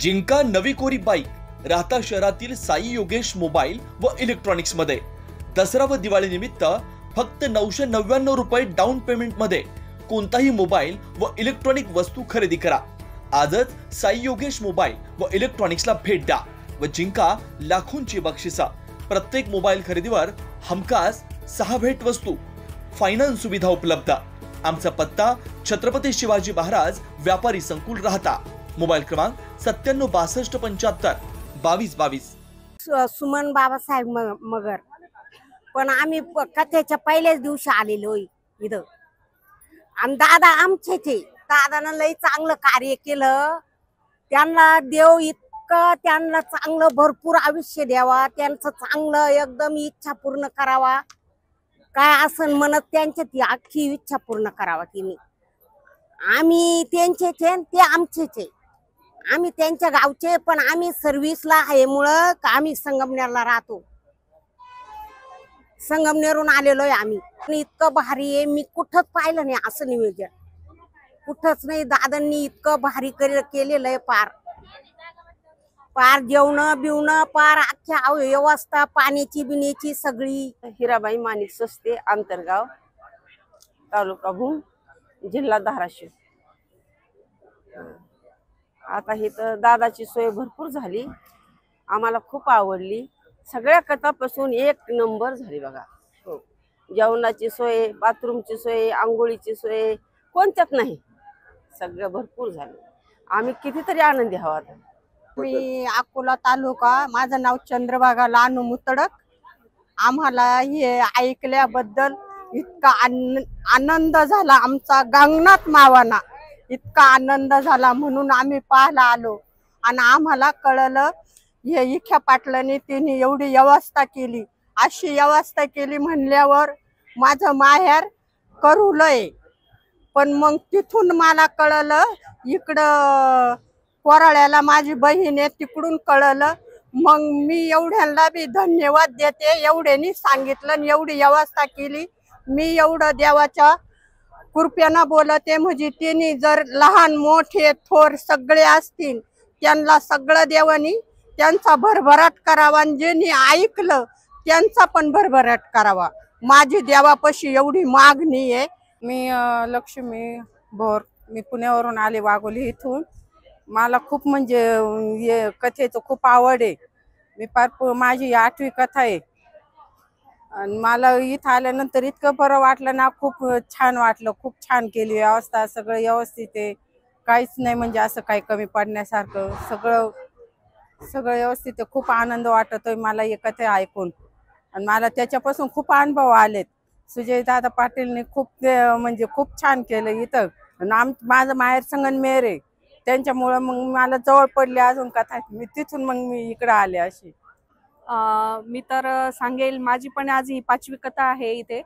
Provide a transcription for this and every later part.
जिंका नवी कोरी बाईक राहता शहरातील साई योगेश मोबाईल व इलेक्ट्रॉनिक्स मध्ये दसरा व दिवाळी निमित्त फक्त 999 रुपये डाऊन पेमेंट मध्ये कोणताही मोबाईल व इलेक्ट्रॉनिक वस्तू खरेदी करा। आजच साई योगेश मोबाईल व इलेक्ट्रॉनिक्सला भेट द्या व जिंका लाखोंची बक्षिसा। प्रत्येक मोबाईल खरेदीवर हमखास 6 भेट वस्तू, फायनान्स सुविधा उपलब्ध। आमचा पत्ता छत्रपती शिवाजी महाराज व्यापारी संकुल राहता। मोबाईल क्रमांक 9762752222। सुमन बाबासाहेब मगर। पण आम्ही कथेच्या पहिल्याच दिवशी आलेलो इथं। आणि दादा आमचेच आहे। दादानं लई चांगलं कार्य केलं। त्यांना देव इतकं त्यांना चांगलं भरपूर आयुष्य द्यावा, त्यांचं चांगलं एकदम इच्छा पूर्ण करावा। काय असं म्हणत त्यांच्या ती अख्खी इच्छा पूर्ण करावा तिने। आम्ही त्यांचेच आहे, ते आमचेच आहे। आम्ही त्यांच्या गावचे, पण आम्ही सर्व्हिसला आहे मुळे आम्ही संगमनेरला राहतो। संगमनेरून आलेलो आहे आम्ही। इतकं भारी आहे, मी कुठंच पाहिलं नाही असं नियोजन, कुठंच नाही। दादांनी इतकं भारी केलेलं आहे। पार जेवण बिवण पार अख्ख्या व्यवस्था पाण्याची बिण्याची सगळी। हिराबाई माणिक सस्ते, आंतरगाव, तालुका भूम, जिल्हा धाराशिव। आता हे तर दादाची सोय भरपूर झाली, आम्हाला खूप आवडली। सगळ्या कथापासून एक नंबर झाली बघा। हो, जेवणाची सोय, बाथरूमची सोय, आंघोळीची सोय कोणत्यात नाही, सगळं भरपूर झालं। आम्ही कितीतरी आनंदी आहोत। मी अकोला तालुका, माझं नाव चंद्रभागा लानू मुतडक। आम्हाला हे ऐकल्याबद्दल इतका आनंद झाला, आमचा गगनात मावाना इतका आनंद झाला, म्हणून आम्ही पाहायला आलो। आणि आम्हाला कळलं हे इख्या पाटलांनी तिने एवढी व्यवस्था केली, अशी व्यवस्था केली म्हणल्यावर माझं माहेर करूलय। पण मग तिथून मला कळलं इकडं कोराळ्याला माझी बहीण आहे, तिकडून कळलं। मग मी एवढ्यांना बी धन्यवाद देते, एवढ्यांनी सांगितलं आणि एवढी व्यवस्था केली। मी एवढं देवाच्या कृपेनं बोलते, म्हणजे त्यांनी जर लहान मोठे थोर सगळे असतील त्यांना सगळं देवानी त्यांचा भरभराट करावा, आणि ज्यांनी ऐकलं त्यांचा पण भरभराट करावा। माझी देवापाशी एवढी मागणी आहे। मी लक्ष्मी भोर, मी पुण्यावरून आले, वाघोली इथून। मला खूप म्हणजे हे कथेचं खूप आवड आहे। मी फार माझी 8वी कथा आहे, आणि मला इथं आल्यानंतर इतकं बरं वाटलं ना, खूप छान वाटलं। खूप छान केली व्यवस्था, सगळं व्यवस्थित आहे, काहीच नाही म्हणजे असं काही कमी पडण्यासारखं। सगळं व्यवस्थित आहे, खूप आनंद वाटतोय मला हे कथा ऐकून। आणि मला त्याच्यापासून खूप अनुभव आलेत। सुजय दादा पाटीलने खूप म्हणजे खूप छान केलं इथं। आणि माझं माहेर संगमनेर आहे, त्यांच्यामुळं मग मला जवळ पडली अजून कथा, मी तिथून मग मी इकडे आले अशी। मी तर सांगेल, माझी पण आज ही 5वी कथा आहे इथे।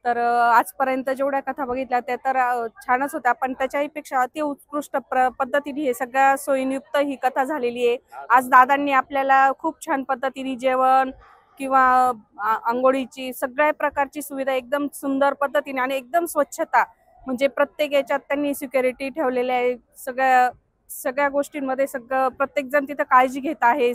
तर आजपर्यंत जेवढ्या कथा बघितल्या त्या तर छानच होत्या, पण त्याच्याहीपेक्षा अति उत्कृष्ट पद्धतीने हे सगळ्या सोयीयुक्त ही कथा झालेली आहे। आज दादांनी आपल्याला खूप छान पद्धतीने जेवण किंवा आंघोळीची सगळ्या प्रकारची सुविधा एकदम सुंदर पद्धतीने आणि एकदम स्वच्छता, म्हणजे प्रत्येक याच्यात त्यांनी सिक्युरिटी ठेवलेली आहे। सगळ्या गोष्टींमध्ये सगळं प्रत्येक जण तिथं काळजी घेत आहे।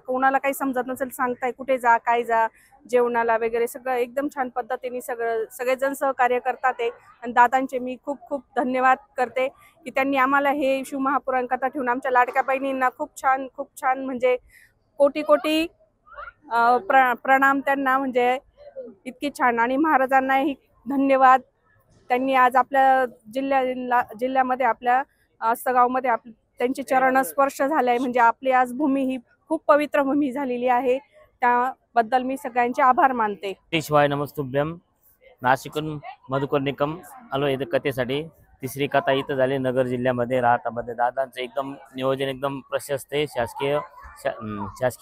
कोणाला काही समजत नसेल सांगताय कुठे जा, काय जा, जेवणाला वगैरे सगळं एकदम छान पद्धतीने सगळेजण सहकार्य करतात आहे। आणि दादांचे मी खूप खूप धन्यवाद करते की त्यांनी आम्हाला हे शिवमहापुराण कथा ठेवून आमच्या लाडक्या बहिणींना खूप छान म्हणजे कोटी कोटी प्रणाम त्यांना, म्हणजे इतकी छान। आणि महाराजांनाही धन्यवाद, त्यांनी आज आपल्या जिल्ह्यामध्ये आपल्या आस्तगावमध्ये त्यांचे चरण स्पर्श झाले, म्हणजे आपली आज भूमी ही खूप पवित्र भूमी झालेली आहे। त्याबद्दल मी सगळ्यांचे आभार मानते। शिवाय नमस्तुभ्यम। नाशिकून मधुकर्णिकम आलो इथं कथेसाठी। 3री कथा इथं झाली नगर जिल्ह्यामध्ये राहतामध्ये। दादांचं एकदम नियोजन एकदम प्रशस्त आहे। शासकीय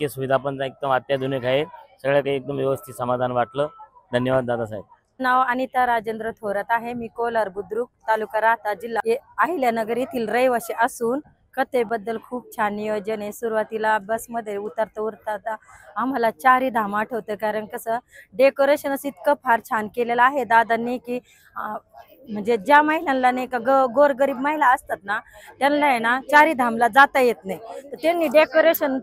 सुविधा पण एकदम अत्याधुनिक आहे। सगळं काही एकदम व्यवस्थित समाधान वाटलं। धन्यवाद दादासाहेब। नाव अनिता राजेंद्र थोरात आहे। मी कोलार बुद्रुक, तालुका राहता, जिल्हा अहिल्यानगर येथील रहिवासी असून कथेबद्दल खूप छान नियोजन आहे। सुरुवातीला बसमध्ये उतरता आम्हाला 4ही धाम आठवतं, कारण कसं डेकोरेशनच इतकं फार छान केलेलं आहे दादांनी की म्हणजे ज्या महिलांना नाही का गोरगरीब महिला असतात ना, त्यांना आहे ना चारी धामला जाता येत नाही, तर त्यांनी डेकोरेशन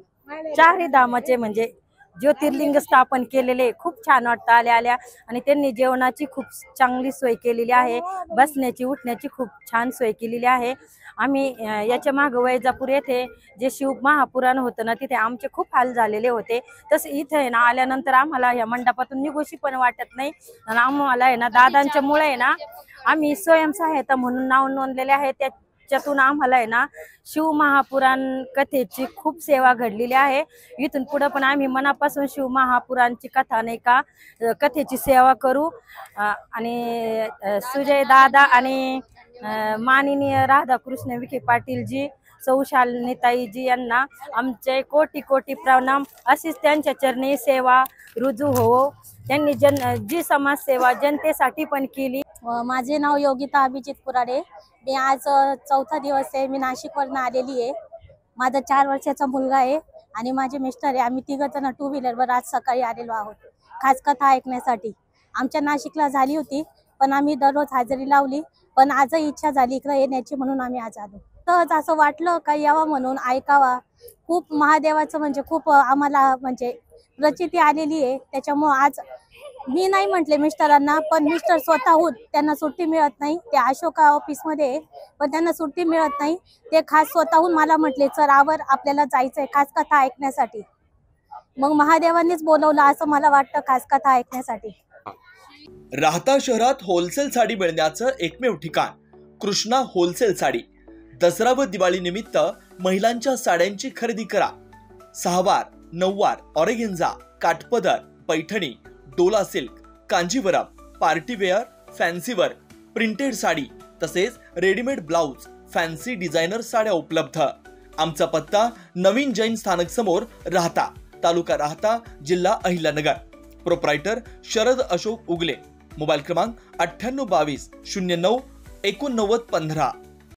चारी धामाचे म्हणजे ज्योतिर्लिंग स्थापन केलेले खूप छान वाटतं आल्या आल्या. आणि त्यांनी जेवणाची खूप चांगली सोय केलेली आहे, बसण्याची उठण्याची खूप छान सोय केलेली आहे. आम्ही याच्या मागं वैजापूर येथे जे शिव महापुराण होतं ना, तिथे आमचे खूप हाल झालेले होते. तसं इथे आहे ना आल्यानंतर आम्हाला या मंडपातून निघूशी पण वाटत नाही. आणि आम्हाला आहे ना दादांच्या मुळे आहे ना आम्ही स्वयंसहायता म्हणून नाव नोंदलेले आहे. त्याच्यातून आम्हाला आहे ना शिव महापुराण कथेची खूप सेवा घडलेली आहे. इथून पुढे पण आम्ही मनापासून शिव महापुराणची कथा नाही का कथेची सेवा करू. आणि सुजय दादा आणि माननीय राधाकृष्ण विखे पाटीलजी, सौ शालिनीताईजी यांना आमचे कोटी कोटी प्रणाम. अशीच त्यांच्या चरणी सेवा रुजू हो. त्यांनी जी समाजसेवा जनतेसाठी पण केली. माझे नाव योगिता अभिजित पुराडे. मी आज चौथा दिवस आहे. मी नाशिकवरून आलेली आहे. माझा 4 वर्षाचा मुलगा आहे आणि माझे मिस्टर आहे. आम्ही 3 जण 2 व्हीलरवर आज सकाळी आलेलो आहोत खास कथा ऐकण्यासाठी. आमच्या नाशिकला झाली होती पण आम्ही दररोज हजेरी लावली, पण आजही इच्छा झाली इकडे येण्याची म्हणून आम्ही आज आलो. तर असं वाटलं का यावं म्हणून ऐकावा. खूप महादेवाचं म्हणजे खूप आम्हाला म्हणजे प्रचिती आलेली आहे. त्याच्यामुळं आज मी नाही म्हटले मिस्टरांना, पण मिस्टर स्वतःहून त्यांना सुट्टी मिळत नाही. ते अशोका ऑफिसमध्ये आहे पण त्यांना सुट्टी मिळत नाही. ते खास स्वतःहून मला म्हटले चल आवर आपल्याला जायचंय खास कथा ऐकण्यासाठी. मग महादेवांनीच बोलवलं असं मला वाटतं खास कथा ऐकण्यासाठी. राहता शहरात होलसेल साडी मिळण्याचं एकमेव ठिकाण कृष्णा होलसेल साडी. दसरा व दिवाळी निमित्त महिलांच्या साड्यांची खरेदी करा. 6वार, 9वार, organza, Kathpadar, paithani, dola silk, Kanjeevaram, partywear, fancywear, printed sari तसेच रेडीमेड ब्लाउज, फॅन्सी डिझायनर साड्या उपलब्ध. आमचा पत्ता नवीन जैन स्थानक समोर, राहता, तालुका राहता, जिल्हा अहिल्यानगर. प्रोप्रायटर शरद अशोक उगले. मोबाईल क्रमांक 9822 09 89 15.